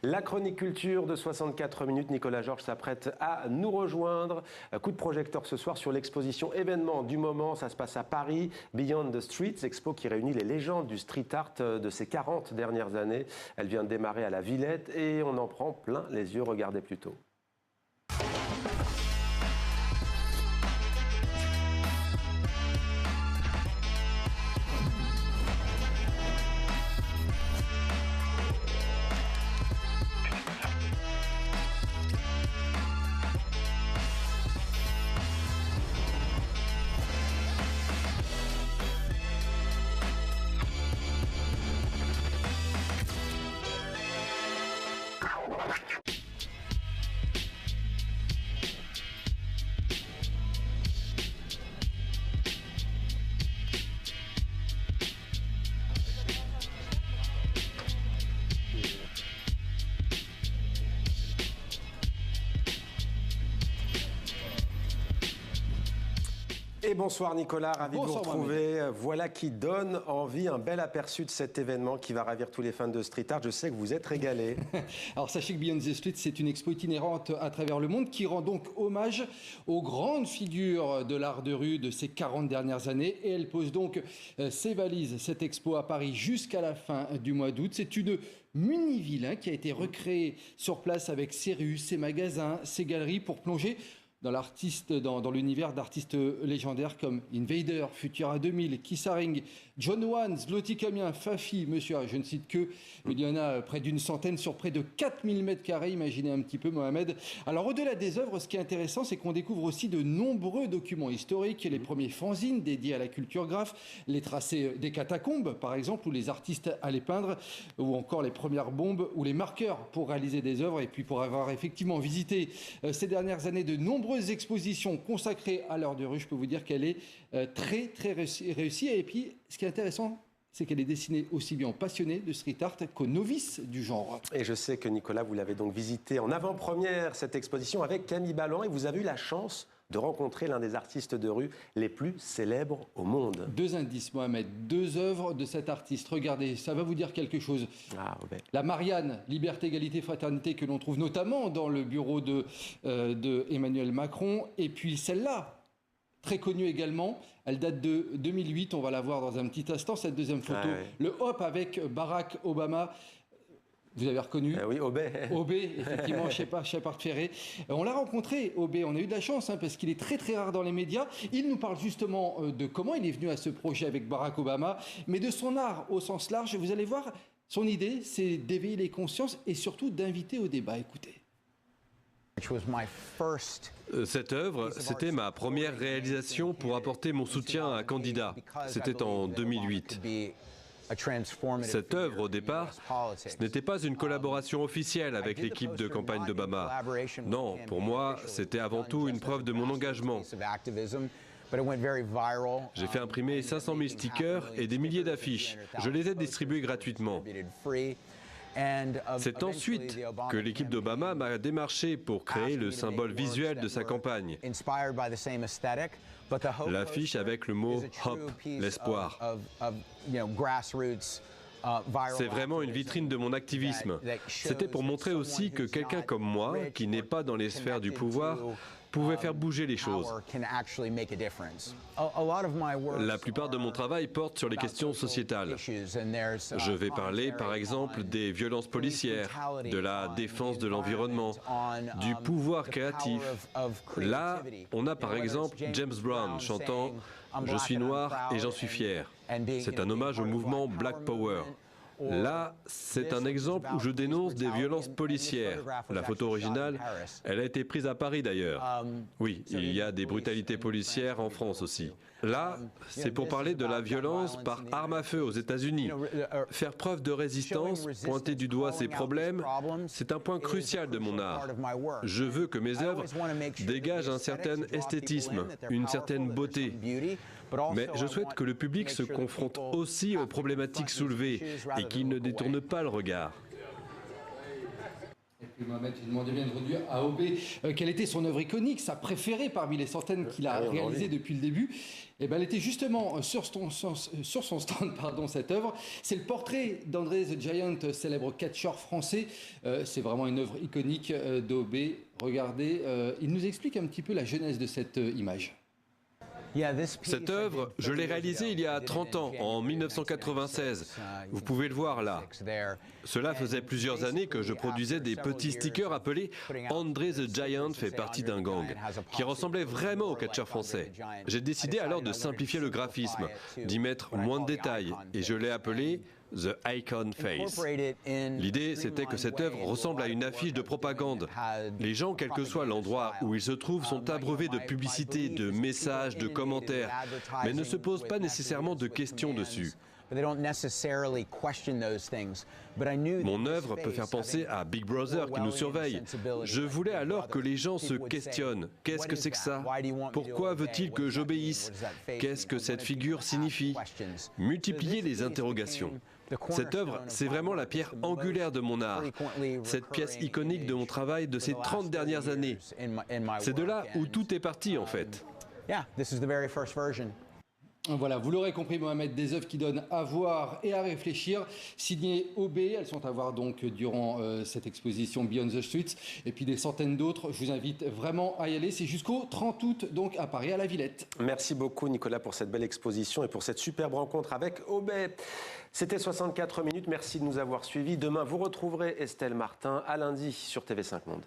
La chronique culture de 64 minutes, Nicolas Georges s'apprête à nous rejoindre. Coup de projecteur ce soir sur l'exposition événement du moment. Ça se passe à Paris, Beyond the Streets, expo qui réunit les légendes du street art de ces 40 dernières années. Elle vient de démarrer à la Villette et on en prend plein les yeux. Regardez plutôt. Et bonsoir Nicolas, ravi de vous retrouver. Voilà qui donne envie, un bel aperçu de cet événement qui va ravir tous les fans de street art. Je sais que vous êtes régalés. Alors sachez que Beyond the Street, c'est une expo itinérante à travers le monde qui rend donc hommage aux grandes figures de l'art de rue de ces 40 dernières années. Et elle pose donc ses valises, cette expo à Paris, jusqu'à la fin du mois d'août. C'est une mini-ville qui a été recréée sur place avec ses rues, ses magasins, ses galeries pour plonger dans l'univers d'artistes légendaires comme Invader, Futura 2000, Kissaring, John One, Zloty Kamien, Fafi, monsieur, je ne cite que, il y en a près d'une centaine sur près de 4000 mètres carrés, imaginez un petit peu Mohamed. Alors au-delà des œuvres, ce qui est intéressant, c'est qu'on découvre aussi de nombreux documents historiques, les premiers fanzines dédiés à la culture graphe, les tracés des catacombes par exemple, où les artistes allaient peindre, ou encore les premières bombes, ou les marqueurs pour réaliser des œuvres, et puis pour avoir effectivement visité ces dernières années de nombreuses expositions consacrées à l'art de rue, je peux vous dire qu'elle est très réussie. Et puis, ce qui est intéressant, c'est qu'elle est destinée aussi bien aux passionnés de street art qu'aux novices du genre. Et je sais que Nicolas, vous l'avez donc visité en avant-première, cette exposition, avec Camille Ballan, et vous avez eu la chance de rencontrer l'un des artistes de rue les plus célèbres au monde. Deux indices, Mohamed, deux œuvres de cet artiste. Regardez, ça va vous dire quelque chose. Ah, ouais. La Marianne, Liberté, Égalité, Fraternité, que l'on trouve notamment dans le bureau de Emmanuel Macron. Et puis celle-là, très connue également, elle date de 2008. On va la voir dans un petit instant, cette deuxième photo. Ah, ouais. Le Hop avec Barack Obama. Vous avez reconnu oui, Obé. Obé, effectivement, Shepard Fairey. On l'a rencontré, Obé. On a eu de la chance, parce qu'il est très rare dans les médias. Il nous parle justement de comment il est venu à ce projet avec Barack Obama, mais de son art au sens large. Vous allez voir, son idée, c'est d'éveiller les consciences et surtout d'inviter au débat. Écoutez. Cette œuvre, c'était ma première réalisation pour apporter mon soutien à un candidat. C'était en 2008. Cette œuvre, au départ, ce n'était pas une collaboration officielle avec l'équipe de campagne d'Obama. Non, pour moi, c'était avant tout une preuve de mon engagement. J'ai fait imprimer 500 000 stickers et des milliers d'affiches. Je les ai distribués gratuitement. C'est ensuite que l'équipe d'Obama m'a démarché pour créer le symbole visuel de sa campagne. L'affiche avec le mot « Hope », l'espoir. C'est vraiment une vitrine de mon activisme. C'était pour montrer aussi que quelqu'un comme moi, qui n'est pas dans les sphères du pouvoir, pouvait faire bouger les choses. La plupart de mon travail porte sur les questions sociétales. Je vais parler par exemple des violences policières, de la défense de l'environnement, du pouvoir créatif. Là, on a par exemple James Brown chantant « Je suis noir et j'en suis fier ». C'est un hommage au mouvement Black Power. Là, c'est un exemple où je dénonce des violences policières. La photo originale, elle a été prise à Paris d'ailleurs. Oui, il y a des brutalités policières en France aussi. Là, c'est pour parler de la violence par arme à feu aux États-Unis. Faire preuve de résistance, pointer du doigt ces problèmes, c'est un point crucial de mon art. Je veux que mes œuvres dégagent un certain esthétisme, une certaine beauté. Mais je souhaite que le public se confronte aussi aux problématiques soulevées et qu'il ne détourne pas le regard. Mohamed, j'ai demandé bien entendu à Aubé quelle était son œuvre iconique, sa préférée parmi les centaines qu'il a réalisées depuis le début. Et ben, elle était justement sur son stand, cette œuvre. C'est le portrait d'André the Giant, célèbre catcheur français. C'est vraiment une œuvre iconique d'Aubé. Regardez, il nous explique un petit peu la genèse de cette image. Cette œuvre, je l'ai réalisée il y a 30 ans, en 1996. Vous pouvez le voir là. Cela faisait plusieurs années que je produisais des petits stickers appelés « André the Giant fait partie d'un gang », qui ressemblaient vraiment au catcheur français. J'ai décidé alors de simplifier le graphisme, d'y mettre moins de détails, et je l'ai appelé The Icon Face. L'idée, c'était que cette œuvre ressemble à une affiche de propagande. Les gens, quel que soit l'endroit où ils se trouvent, sont abreuvés de publicités, de messages, de commentaires, mais ne se posent pas nécessairement de questions dessus. Mon œuvre peut faire penser à Big Brother qui nous surveille. Je voulais alors que les gens se questionnent. Qu'est-ce que c'est que ça? Pourquoi veut-il que j'obéisse? Qu'est-ce que cette figure signifie? Multiplier les interrogations. Cette œuvre, c'est vraiment la pierre angulaire de mon art. Cette pièce iconique de mon travail de ces 30 dernières années. C'est de là où tout est parti en fait. Voilà, vous l'aurez compris, Mohamed, des œuvres qui donnent à voir et à réfléchir, signées Aubé. Elles sont à voir donc durant cette exposition Beyond the Streets, et puis des centaines d'autres. Je vous invite vraiment à y aller. C'est jusqu'au 30 août, donc à Paris, à la Villette. Merci beaucoup, Nicolas, pour cette belle exposition et pour cette superbe rencontre avec Aubé. C'était 64 minutes. Merci de nous avoir suivis. Demain, vous retrouverez Estelle Martin. À lundi sur TV5 Monde.